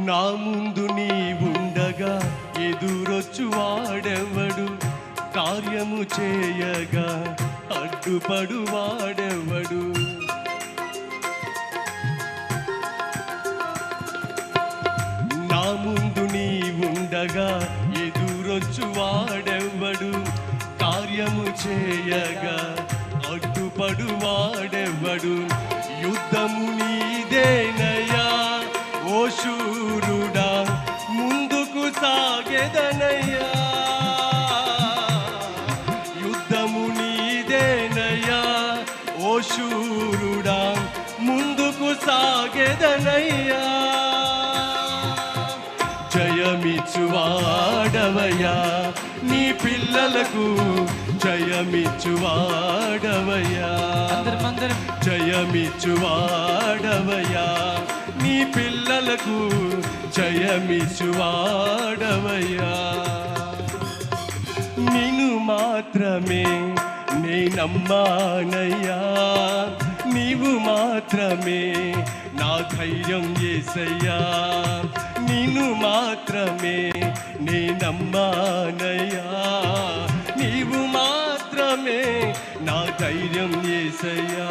నా ముందు నీ ఉండగా ఎదురొచ్చు వాడెవడు, కార్యము చేయగా అడ్డుపడు వాడెవడు. నా ముందు నీ ఉండగా ఎదురొచ్చు వాడెవడు, కార్యము చేయగా అడ్డుపడు వాడెవడు. యుద్ధము నీదేనయ్యా ఓ శూరుడా, ముందుకు సాగెదనయ్యా. యుద్ధము నీదేనయ్యా ఓ శూరుడా, ముందుకు సాగెదనయ్యా. జయమిచ్చువాడవయ్యా నీ పిల్లలకు, జయమిచ్చువాడవయ్యా. జయమిచ్చువాడవయ్యా నీ పిల్లలకు, జయమిచ్చువాడవయ్యా. నిన్ను మాత్రమే నే నమ్మానయ్యా, నీవు మాత్రమే నా ధైర్యం యేసయ్యా. నిన్ను మాత్రమే నే నమ్మానయ్యా, నీవు మాత్రమే నా ధైర్యం యేసయ్యా.